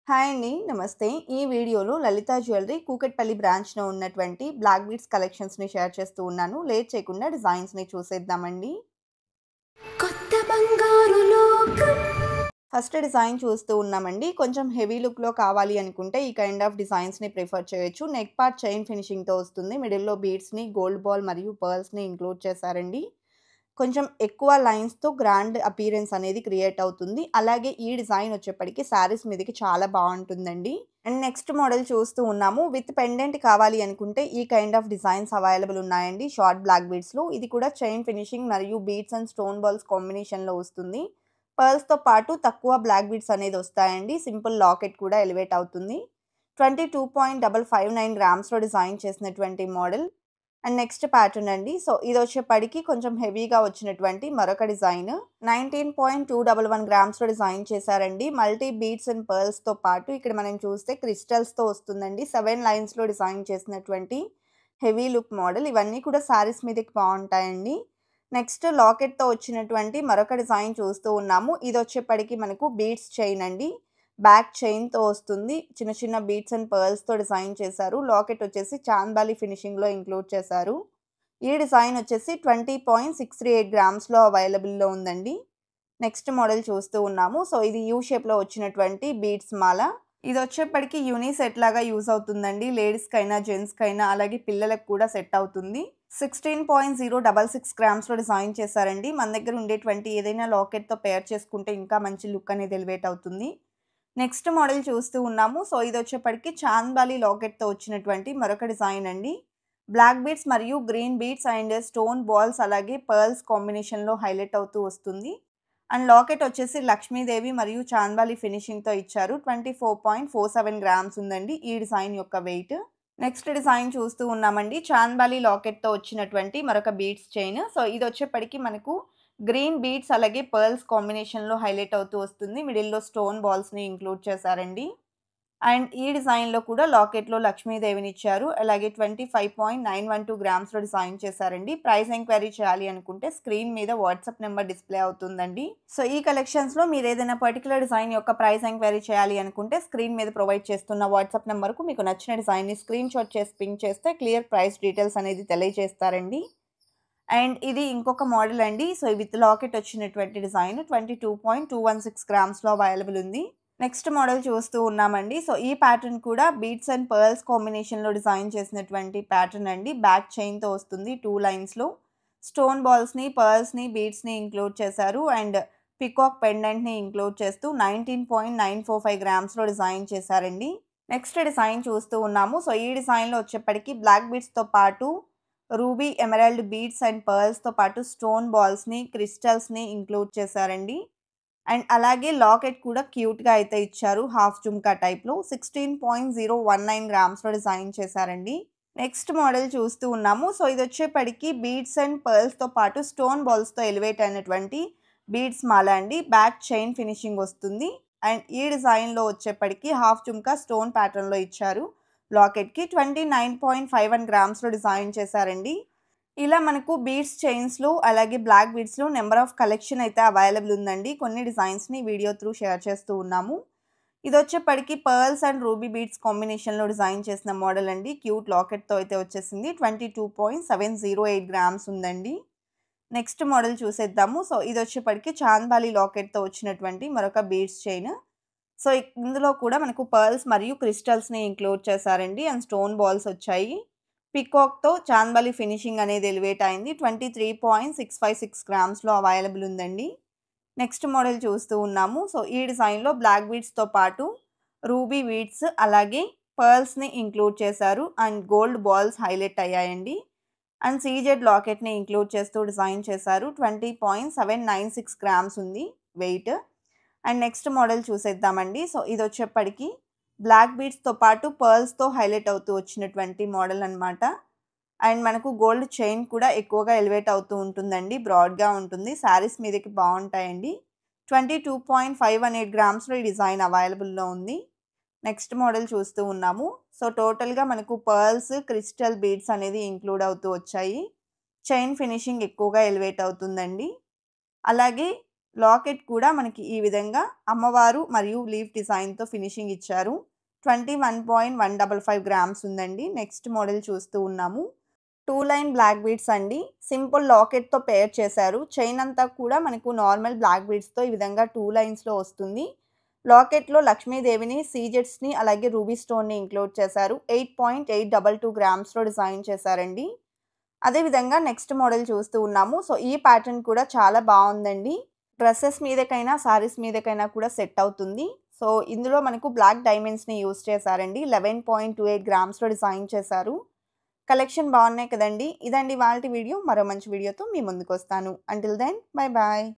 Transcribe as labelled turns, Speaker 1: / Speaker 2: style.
Speaker 1: Hi అండి. నమస్తే. ఈ వీడియోలో లలిత జ్యువెలరీ కూకట్పల్లి బ్రాంచ్‌లో ఉన్నటువంటి బ్లాక్ బీడ్స్ కలెక్షన్స్‌ని షేర్ చేస్తూ ఉన్నాను. లేట్ చేయకుండా డిజైన్స్‌ని చూసేద్దామండి.
Speaker 2: కొత్త బంగారు లోకం.
Speaker 1: ఫస్ట్ డిజైన్ చూస్తూ ఉన్నామండి. కొంచెం హెవీ లుక్‌లో కావాలి అనుకుంటే ఈ కైండ్ ఆఫ్ డిజైన్స్‌ని ప్రిఫర్ చేయొచ్చు. నెక్ పార్ట్ చైన్ ఫినిషింగ్‌తో వస్తుంది. మిడిల్‌లో బీడ్స్‌ని, గోల్డ్ బాల్ మరియు పర్ల్స్‌ని ఇంక్లూడ్ చేశారండి. కొంచెం ఎక్కువ లైన్స్‌తో గ్రాండ్ అపియరెన్స్ అనేది క్రియేట్ అవుతుంది. అలాగే ఈ డిజైన్ వచ్చేప్పటికి శారీస్ మీదకి చాలా బావుంటుందండి. అండ్ నెక్స్ట్ మోడల్ చూస్తూ ఉన్నాము. విత్ పెండెంట్ కావాలి అనుకుంటే ఈ కైండ్ ఆఫ్ డిజైన్స్ అవైలబుల్ ఉన్నాయండి. షార్ట్ బ్లాక్ బీడ్స్‌లో. ఇది కూడా చైన్ ఫినిషింగ్ మరియు బీడ్స్ అండ్ స్టోన్ బాల్స్ కాంబినేషన్‌లో వస్తుంది. పర్ల్స్‌తో పాటు తక్కువ బ్లాక్ బీడ్స్ అనేది వస్తాయండి. సింపుల్ లాకెట్ కూడా ఎలివేట్ అవుతుంది. 22.559 గ్రామ్స్‌లో డిజైన్ చేసినటువంటి మోడల్. అండ్ నెక్స్ట్ ప్యాటర్న్ అండి. సో, ఇదొచ్చేప్పటికి కొంచెం హెవీగా వచ్చినటువంటి మరొక డిజైన్. 19.211 గ్రామ్స్‌లో డిజైన్ చేశారండి. మల్టీ బీడ్స్ అండ్ పర్ల్స్‌తో పాటు ఇక్కడ మనం చూస్తే క్రిస్టల్స్‌తో వస్తుందండి. 7 లైన్స్‌లో డిజైన్ చేసినటువంటి హెవీ లుక్ మోడల్. ఇవన్నీ కూడా శారీస్ మీదకి బావుంటాయండి. నెక్స్ట్ లాకెట్‌తో వచ్చినటువంటి మరొక డిజైన్ చూస్తూ ఉన్నాము. ఇదొచ్చేప్పటికి మనకు బీడ్స్ చైన్ అండి. బ్యాక్ చైన్‌తో వస్తుంది. చిన్న చిన్న బీడ్స్ అండ్ పర్ల్స్‌తో డిజైన్ చేశారు. లాకెట్ వచ్చేసి చాంద్బాలి ఫినిషింగ్‌లో ఇంక్లూడ్ చేశారు. ఈ డిజైన్ వచ్చేసి 20.638 గ్రామ్స్‌లో అవైలబుల్‌లో ఉందండి. నెక్స్ట్ మోడల్ చూస్తూ ఉన్నాము. సో, ఇది యూ షేప్‌లో వచ్చినటువంటి బీడ్స్ మాల. ఇదొచ్చేప్పటికి యూనిసెట్ లాగా యూజ్ అవుతుందండి. లేడీస్‌కైనా, జెంట్స్‌కైనా అలాగే పిల్లలకు కూడా సెట్ అవుతుంది. 16.066 గ్రామ్స్‌లో డిజైన్ చేశారండి. మన దగ్గర ఉండేటువంటి ఏదైనా లాకెట్‌తో పెయిర్ చేసుకుంటే ఇంకా మంచి లుక్ అనేది ఎలివేట్ అవుతుంది. నెక్స్ట్ మోడల్ చూస్తూ ఉన్నాము. సో, ఇదొచ్చేప్పటికి చాంద్బాలి లాకెట్‌తో వచ్చినటువంటి మరొక డిజైన్ అండి. బ్లాక్ బీడ్స్ మరియు green beads and stone balls అలాగే పర్ల్స్ కాంబినేషన్‌లో హైలైట్ అవుతూ వస్తుంది. అండ్ లాకెట్ వచ్చేసి లక్ష్మీదేవి మరియు చాంద్బాలి ఫినిషింగ్‌తో ఇచ్చారు. 24.47 గ్రామ్స్ ఉందండి ఈ డిజైన్ యొక్క వెయిట్. నెక్స్ట్ డిజైన్ చూస్తూ ఉన్నామండి. చాంద్బాలి లాకెట్‌తో వచ్చినటువంటి మరొక బీడ్స్ చైన్. సో, ఇదొచ్చేప్పటికి మనకు గ్రీన్ బీడ్స్ అలాగే పర్ల్స్ కాంబినేషన్‌లో హైలైట్ అవుతూ వస్తుంది. మిడిల్‌లో స్టోన్ బాల్స్‌ని ఇంక్లూడ్ చేశారండి. అండ్ ఈ డిజైన్‌లో కూడా లాకెట్‌లో లక్ష్మీదేవినిచ్చారు. అలాగే 25.912 గ్రామ్స్‌లో డిజైన్ చేశారండి. ప్రైస్ ఎంక్వైరీ చేయాలి అనుకుంటే స్క్రీన్ మీద వాట్సాప్ నంబర్ డిస్‌ప్లే అవుతుందండి. సో, ఈ కలెక్షన్స్‌లో మీరేదైనా పర్టిక్యులర్ డిజైన్ యొక్క ప్రైస్ ఎంక్వైరీ చేయాలి అనుకుంటే స్క్రీన్ మీద ప్రొవైడ్ చేస్తున్న వాట్సాప్ నంబర్‌కు మీకు నచ్చిన డిజైన్‌ని స్క్రీన్‌షాట్ చేసి పింగ్ చేస్తే క్లియర్ ప్రైస్ డీటెయిల్స్ అనేది తెలియజేస్తారండి. అండ్ ఇది ఇంకొక మోడల్ అండి. సో, విత్ లాకెట్ వచ్చినటువంటి డిజైన్ 22.216 గ్రామ్స్‌లో అవైలబుల్ ఉంది. నెక్స్ట్ మోడల్ చూస్తూ ఉన్నామండి. సో, ఈ ప్యాటర్న్ కూడా బీడ్స్ అండ్ పర్ల్స్ కాంబినేషన్‌లో డిజైన్ చేసినటువంటి ప్యాటర్న్ అండి. బ్యాక్ చైన్‌తో వస్తుంది 2 లైన్స్‌లో. స్టోన్ బాల్స్‌ని, పర్ల్స్‌ని, బీడ్స్‌ని ఇంక్లూడ్ చేశారు. అండ్ పీకాక్ పెండెంట్‌ని ఇంక్లూడ్ చేస్తూ 19.945 గ్రామ్స్‌లో డిజైన్ చేశారండి. నెక్స్ట్ డిజైన్ చూస్తూ ఉన్నాము. సో, ఈ డిజైన్‌లో వచ్చేప్పటికి బ్లాక్ బీడ్స్‌తో పాటు రూబీ, ఎమరాల్డ్ బీడ్స్ అండ్ పర్ల్స్‌తో పాటు స్టోన్ బాల్స్‌ని, క్రిస్టల్స్‌ని ఇంక్లూడ్ చేశారండి. అండ్ అలాగే లాకెట్ కూడా క్యూట్‌గా అయితే ఇచ్చారు. హాఫ్ జుమ్కా టైప్‌లో 16.019 గ్రామ్స్‌లో డిజైన్ చేశారండి. నెక్స్ట్ మోడల్ చూస్తూ ఉన్నాము. సో, ఇదొచ్చేప్పటికి బీడ్స్ అండ్ పర్ల్స్‌తో పాటు స్టోన్ బాల్స్‌తో ఎలివేట్ అయినటువంటి బీడ్స్ మాల అండి. బ్యాక్ చైన్ ఫినిషింగ్ వస్తుంది. అండ్ ఈ డిజైన్‌లో వచ్చేప్పటికి హాఫ్ జుమ్కా స్టోన్ ప్యాటర్న్‌లో ఇచ్చారు. లాకెట్‌కి 29.51 గ్రామ్స్‌లో డిజైన్ చేశారండి. ఇలా మనకు బీడ్స్ చైన్స్‌లో అలాగే బ్లాక్ బీడ్స్‌లో నంబర్ ఆఫ్ కలెక్షన్ అయితే అవైలబుల్ ఉందండి. కొన్ని డిజైన్స్‌ని వీడియో త్రూ షేర్ చేస్తూ ఉన్నాము. ఇదొచ్చేప్పటికి పర్ల్స్ అండ్ రూబీ బీడ్స్ కాంబినేషన్‌లో డిజైన్ చేసిన మోడల్ అండి. క్యూట్ లాకెట్‌తో అయితే వచ్చేసింది. 22.708 గ్రామ్స్ ఉందండి. నెక్స్ట్ మోడల్ చూసేద్దాము. సో, ఇదొచ్చేప్పటికి చాంద్బాలి లాకెట్‌తో వచ్చినటువంటి మరొక బీడ్స్ చైన్. సో, ఇందులో కూడా మనకు పర్ల్స్ మరియు క్రిస్టల్స్‌ని ఇంక్లూడ్ చేశారండి. అండ్ స్టోన్ బాల్స్ వచ్చాయి. పీకాక్‌తో చాంద్బాలి ఫినిషింగ్ అనేది ఎలివేట్ అయింది. 23.656 గ్రామ్స్‌లో అవైలబుల్ ఉందండి. నెక్స్ట్ మోడల్ చూస్తూ ఉన్నాము. సో, ఈ డిజైన్‌లో బ్లాక్ బీడ్స్‌తో పాటు రూబీ బీడ్స్ అలాగే పర్ల్స్‌ని ఇంక్లూడ్ చేశారు. అండ్ గోల్డ్ బాల్స్ హైలైట్ అయ్యాయండి. అండ్ సీజెడ్ లాకెట్‌ని ఇంక్లూడ్ చేస్తూ డిజైన్ చేశారు. 20.796 గ్రామ్స్ ఉంది వెయిట్. అండ్ నెక్స్ట్ మోడల్ చూసేద్దామండి. సో, ఇదొచ్చేప్పటికి బ్లాక్ బీడ్స్‌తో పాటు పర్ల్స్‌తో హైలైట్ అవుతూ వచ్చినటువంటి మోడల్ అనమాట. అండ్ మనకు గోల్డ్ చైన్ కూడా ఎక్కువగా ఎలివేట్ అవుతూ ఉంటుందండి. బ్రాడ్‌గా ఉంటుంది. శారీస్ మీదకి బావుంటాయండి. 22.518 గ్రామ్స్‌లో ఈ డిజైన్ అవైలబుల్‌లో ఉంది. నెక్స్ట్ మోడల్ చూస్తూ ఉన్నాము. సో, టోటల్‌గా మనకు పర్ల్స్, క్రిస్టల్ బీడ్స్ అనేది ఇంక్లూడ్ అవుతూ వచ్చాయి. చైన్ ఫినిషింగ్ ఎక్కువగా ఎలివేట్ అవుతుందండి. అలాగే లాకెట్ కూడా మనకి ఈ విధంగా అమ్మవారు మరియు లీఫ్ డిజైన్‌తో ఫినిషింగ్ ఇచ్చారు. 21.155 గ్రామ్స్ ఉందండి. నెక్స్ట్ మోడల్ చూస్తూ ఉన్నాము. 2 లైన్ బ్లాక్ బీడ్స్ అండి. సింపుల్ లాకెట్‌తో పెయిర్ చేశారు. చైన్ అంతా కూడా మనకు నార్మల్ బ్లాక్ బీడ్స్‌తో ఈ విధంగా 2 లైన్స్‌లో వస్తుంది. లాకెట్‌లో లక్ష్మీదేవిని, సీజెట్స్‌ని అలాగే రూబీ స్టోన్‌ని ఇంక్లూడ్ చేశారు. 8.822 గ్రామ్స్‌లో డిజైన్ చేశారండి. అదేవిధంగా నెక్స్ట్ మోడల్ చూస్తూ ఉన్నాము. సో, ఈ ప్యాటర్న్ కూడా చాలా బావుందండి. డ్రెసెస్ మీదకైనా, సారీస్ మీదకైనా కూడా సెట్ అవుతుంది. సో, ఇందులో మనకు బ్లాక్ డైమండ్స్‌ని యూజ్ చేశారండి. 11.28 గ్రామ్స్‌లో డిజైన్ చేశారు. కలెక్షన్ బాగున్నాయి కదండీ! ఇదండి ఇవాల్టి వీడియో. మరో మంచి వీడియోతో మీ ముందుకొస్తాను. Until then bye bye.